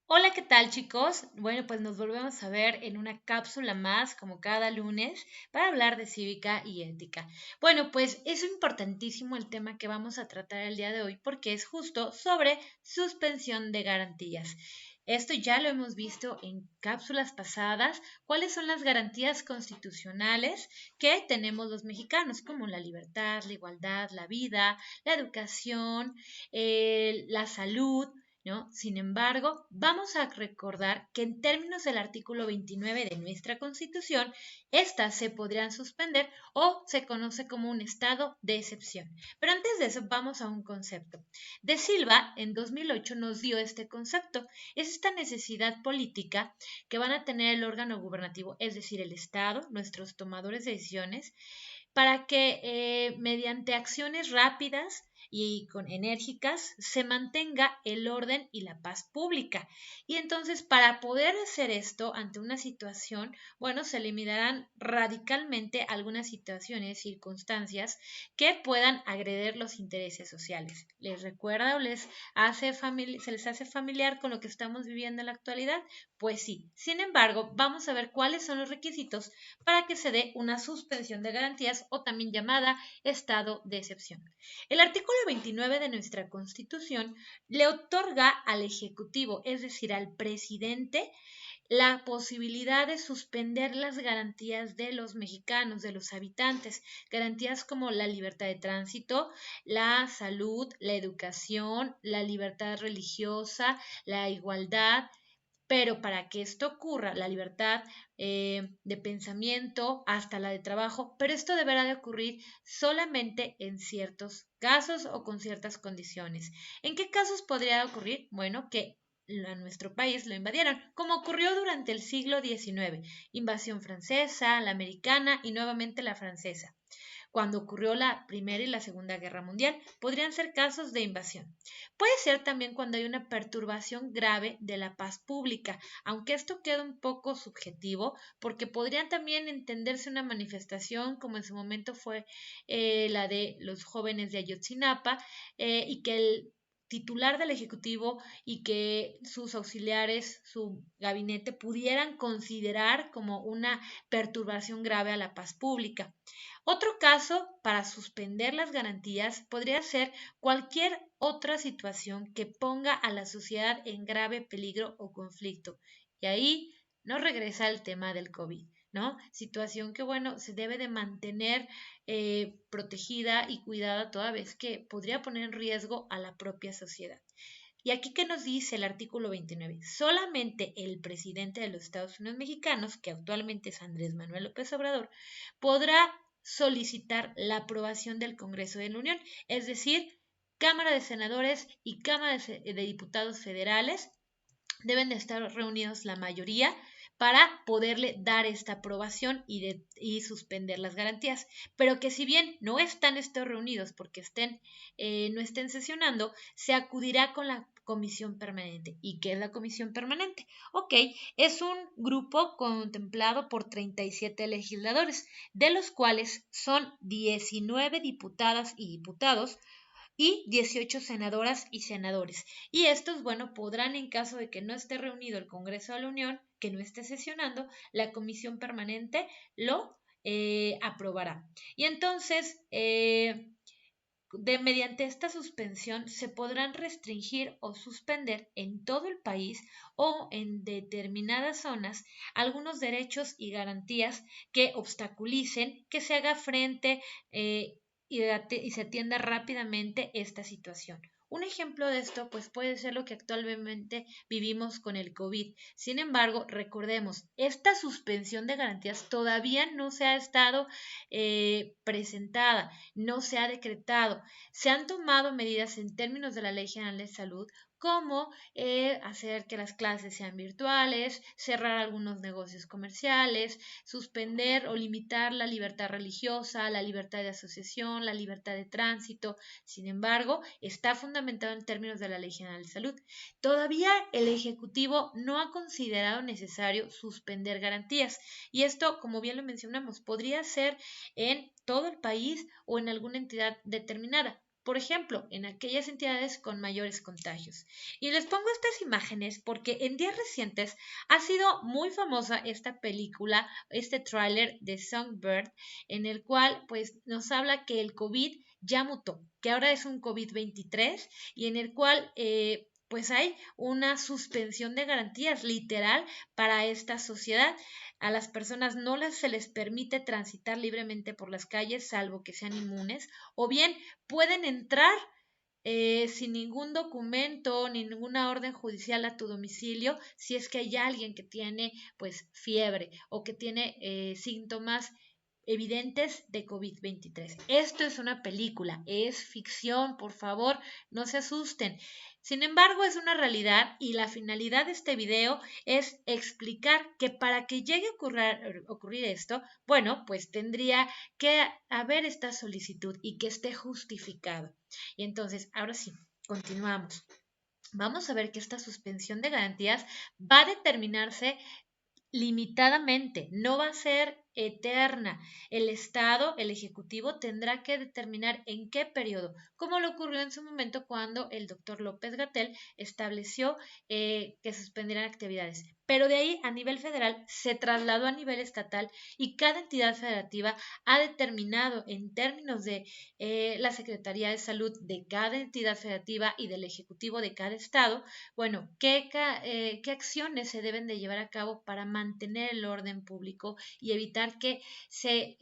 Hola, ¿qué tal, chicos? Bueno, pues nos volvemos a ver en una cápsula más, como cada lunes, para hablar de cívica y ética. Bueno, pues es importantísimo el tema que vamos a tratar el día de hoy porque es justo sobre suspensión de garantías. Esto ya lo hemos visto en cápsulas pasadas, cuáles son las garantías constitucionales que tenemos los mexicanos, como la libertad, la igualdad, la vida, la educación, la salud, ¿no? Sin embargo, vamos a recordar que en términos del artículo 29 de nuestra Constitución, estas se podrían suspender o se conoce como un estado de excepción. Pero antes de eso, vamos a un concepto. De Silva, en 2008, nos dio este concepto. Es esta necesidad política que van a tener el órgano gubernativo, es decir, el Estado, nuestros tomadores de decisiones, para que mediante acciones rápidas y con enérgicas se mantenga el orden y la paz pública. Y entonces, para poder hacer esto ante una situación, bueno, se eliminarán radicalmente algunas situaciones, circunstancias que puedan agredir los intereses sociales. ¿Les recuerda o se les hace familiar con lo que estamos viviendo en la actualidad? Pues sí. Sin embargo, vamos a ver cuáles son los requisitos para que se dé una suspensión de garantías o también llamada estado de excepción. El artículo 29 de nuestra Constitución le otorga al Ejecutivo, es decir, al presidente, la posibilidad de suspender las garantías de los mexicanos, de los habitantes, garantías como la libertad de tránsito, la salud, la educación, la libertad religiosa, la igualdad, pero para que esto ocurra, la libertad de pensamiento hasta la de trabajo, pero esto deberá de ocurrir solamente en ciertos casos o con ciertas condiciones. ¿En qué casos podría ocurrir? Bueno, que a nuestro país lo invadieron, como ocurrió durante el siglo XIX, invasión francesa, la americana y nuevamente la francesa. Cuando ocurrió la Primera y la Segunda Guerra Mundial, podrían ser casos de invasión. Puede ser también cuando hay una perturbación grave de la paz pública, aunque esto queda un poco subjetivo, porque podrían también entenderse una manifestación como en su momento fue la de los jóvenes de Ayotzinapa, y que el titular del Ejecutivo y que sus auxiliares, su gabinete, pudieran considerar como una perturbación grave a la paz pública. Otro caso para suspender las garantías podría ser cualquier otra situación que ponga a la sociedad en grave peligro o conflicto. Y ahí nos regresa el tema del COVID, ¿no? Situación que, bueno, se debe de mantener protegida y cuidada toda vez que podría poner en riesgo a la propia sociedad. Y aquí que nos dice el artículo 29, solamente el presidente de los Estados Unidos mexicanos, que actualmente es Andrés Manuel López Obrador, podrá solicitar la aprobación del Congreso de la Unión, es decir, Cámara de Senadores y Cámara de Diputados federales deben de estar reunidos la mayoría para poderle dar esta aprobación y suspender las garantías. Pero que si bien no están estos reunidos porque no estén sesionando, se acudirá con la comisión permanente. ¿Y qué es la comisión permanente? Ok, es un grupo contemplado por 37 legisladores, de los cuales son 19 diputadas y diputados, y 18 senadoras y senadores. Y estos, bueno, podrán, en caso de que no esté reunido el Congreso de la Unión, que no esté sesionando, la comisión permanente lo aprobará. Y entonces, mediante esta suspensión se podrán restringir o suspender en todo el país o en determinadas zonas algunos derechos y garantías que obstaculicen que se haga frente y se atienda rápidamente esta situación. Un ejemplo de esto pues puede ser lo que actualmente vivimos con el COVID. Sin embargo, recordemos, esta suspensión de garantías todavía no se ha estado presentada, no se ha decretado. Se han tomado medidas en términos de la Ley General de Salud como hacer que las clases sean virtuales, cerrar algunos negocios comerciales, suspender o limitar la libertad religiosa, la libertad de asociación, la libertad de tránsito. Sin embargo, está fundamentado en términos de la Ley General de Salud. Todavía el Ejecutivo no ha considerado necesario suspender garantías y esto, como bien lo mencionamos, podría ser en todo el país o en alguna entidad determinada. por ejemplo, en aquellas entidades con mayores contagios. Y les pongo estas imágenes porque en días recientes ha sido muy famosa esta película, este tráiler de Songbird, en el cual pues nos habla que el COVID ya mutó, que ahora es un COVID-23 y en el cual pues hay una suspensión de garantías literal para esta sociedad. A las personas no se les permite transitar libremente por las calles, salvo que sean inmunes, o bien pueden entrar sin ningún documento ni ninguna orden judicial a tu domicilio si es que hay alguien que tiene pues fiebre o que tiene síntomas evidentes de COVID-23. Esto es una película, es ficción, por favor, no se asusten. Sin embargo, es una realidad y la finalidad de este video es explicar que para que llegue a ocurrir esto, bueno, pues tendría que haber esta solicitud y que esté justificado. Y entonces, ahora sí, continuamos. Vamos a ver que esta suspensión de garantías va a determinarse limitadamente, no va a ser eterna. El Estado, el Ejecutivo, tendrá que determinar en qué periodo, como lo ocurrió en su momento cuando el doctor López-Gatell estableció que suspendieran actividades. Pero de ahí a nivel federal se trasladó a nivel estatal y cada entidad federativa ha determinado en términos de la Secretaría de Salud de cada entidad federativa y del Ejecutivo de cada estado, bueno, qué acciones se deben de llevar a cabo para mantener el orden público y evitar que se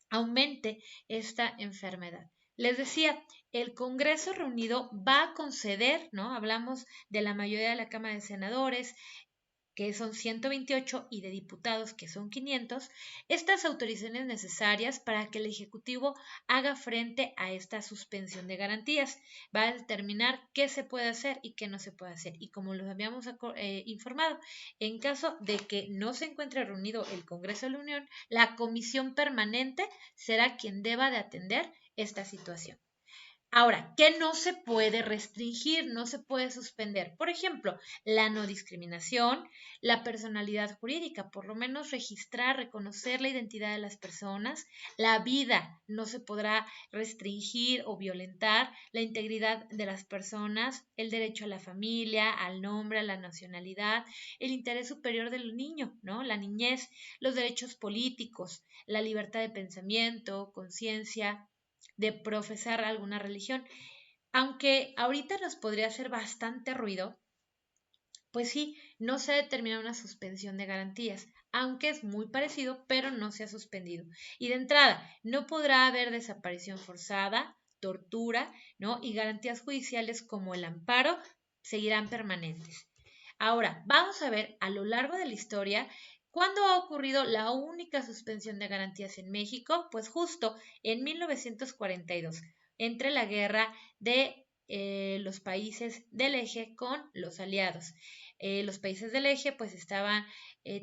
aumente esta enfermedad. Les decía, el Congreso reunido va a conceder, ¿no? Hablamos de la mayoría de la Cámara de Senadores, que son 128, y de diputados, que son 500, estas autorizaciones necesarias para que el Ejecutivo haga frente a esta suspensión de garantías. Va a determinar qué se puede hacer y qué no se puede hacer. Y como los habíamos informado, en caso de que no se encuentre reunido el Congreso de la Unión, la Comisión Permanente será quien deba de atender esta situación. Ahora, ¿qué no se puede restringir? No se puede suspender. Por ejemplo, la no discriminación, la personalidad jurídica, por lo menos registrar, reconocer la identidad de las personas, la vida no se podrá restringir o violentar, la integridad de las personas, el derecho a la familia, al nombre, a la nacionalidad, el interés superior del niño, ¿no? La niñez, los derechos políticos, la libertad de pensamiento, conciencia, de profesar alguna religión. Aunque ahorita nos podría hacer bastante ruido, pues sí, no se determina una suspensión de garantías, aunque es muy parecido, pero no se ha suspendido. Y de entrada, no podrá haber desaparición forzada, tortura, ¿no? Y garantías judiciales como el amparo seguirán permanentes. Ahora, vamos a ver a lo largo de la historia cuándo ha ocurrido la única suspensión de garantías en México, pues justo en 1942, entre la guerra de los países del eje con los aliados. Los países del eje pues estaban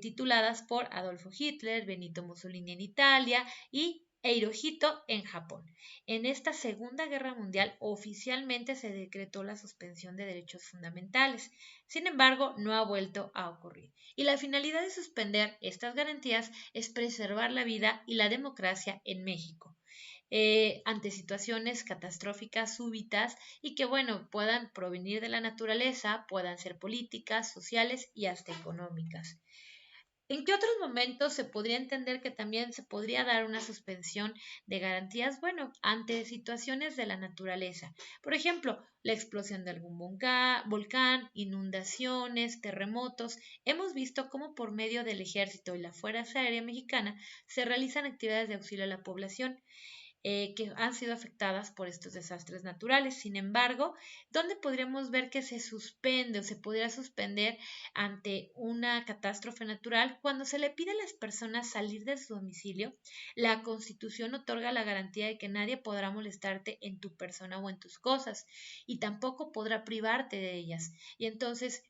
tituladas por Adolfo Hitler, Benito Mussolini en Italia y Hirohito en Japón. En esta Segunda Guerra Mundial oficialmente se decretó la suspensión de derechos fundamentales. Sin embargo, no ha vuelto a ocurrir. Y la finalidad de suspender estas garantías es preservar la vida y la democracia en México. Ante situaciones catastróficas súbitas y que, bueno, puedan provenir de la naturaleza, puedan ser políticas, sociales y hasta económicas. ¿En qué otros momentos se podría entender que también se podría dar una suspensión de garantías? Bueno, ante situaciones de la naturaleza. Por ejemplo, la explosión de algún volcán, inundaciones, terremotos. Hemos visto cómo por medio del Ejército y la Fuerza Aérea Mexicana se realizan actividades de auxilio a la población que han sido afectadas por estos desastres naturales. Sin embargo, ¿dónde podríamos ver que se suspende o se podría suspender ante una catástrofe natural? Cuando se le pide a las personas salir de su domicilio, la Constitución otorga la garantía de que nadie podrá molestarte en tu persona o en tus cosas y tampoco podrá privarte de ellas. Y entonces,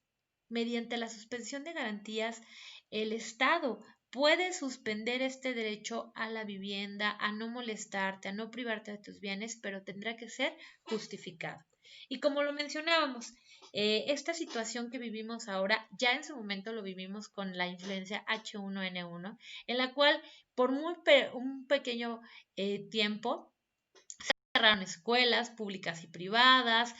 mediante la suspensión de garantías, el Estado puede suspender este derecho a la vivienda, a no molestarte, a no privarte de tus bienes, pero tendrá que ser justificado. Y como lo mencionábamos, esta situación que vivimos ahora, ya en su momento lo vivimos con la influencia H1N1, en la cual por un pequeño tiempo cerraron escuelas públicas y privadas,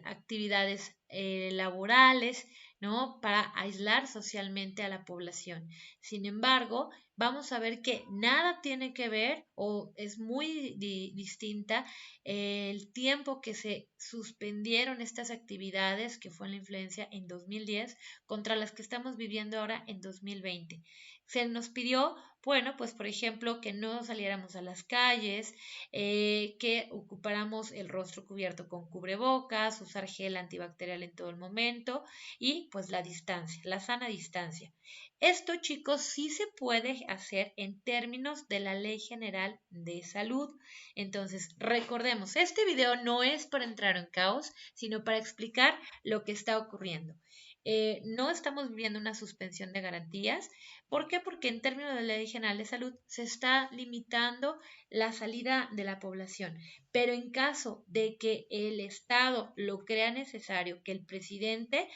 actividades laborales, ¿no? Para aislar socialmente a la población. Sin embargo, vamos a ver que nada tiene que ver o es muy distinta el tiempo que se suspendieron estas actividades, que fue la influencia en 2010, contra las que estamos viviendo ahora en 2020. Se nos pidió, bueno, pues por ejemplo, que no saliéramos a las calles, que ocupáramos el rostro cubierto con cubrebocas, usar gel antibacterial en todo el momento y pues la distancia, la sana distancia. Esto, chicos, sí se puede hacer en términos de la Ley General de Salud. Entonces, recordemos, este video no es para entrar en caos, sino para explicar lo que está ocurriendo. No estamos viviendo una suspensión de garantías. ¿Por qué? Porque en términos de la Ley General de Salud se está limitando la salida de la población. Pero en caso de que el Estado lo crea necesario, que el presidente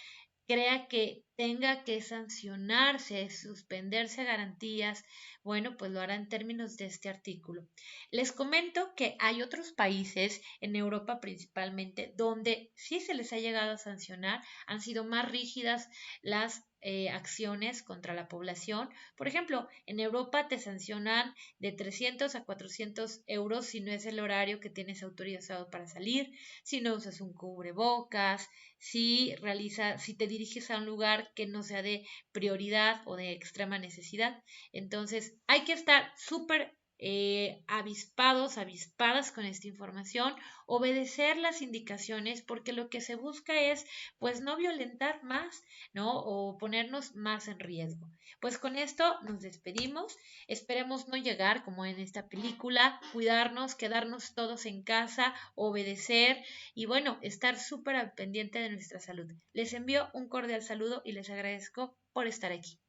crea que tenga que sancionarse, suspenderse garantías, bueno, pues lo hará en términos de este artículo. Les comento que hay otros países, en Europa principalmente, donde sí se les ha llegado a sancionar, han sido más rígidas las acciones contra la población. Por ejemplo, en Europa te sancionan de 300 a 400 euros si no es el horario que tienes autorizado para salir, si no usas un cubrebocas, si te diriges a un lugar que no sea de prioridad o de extrema necesidad. Entonces, hay que estar súper avispadas con esta información, obedecer las indicaciones, porque lo que se busca es, pues, no violentar más, ¿no? O ponernos más en riesgo. Pues con esto nos despedimos. Esperemos no llegar como en esta película, cuidarnos, quedarnos todos en casa, obedecer y bueno, estar súper al pendiente de nuestra salud. Les envío un cordial saludo y les agradezco por estar aquí.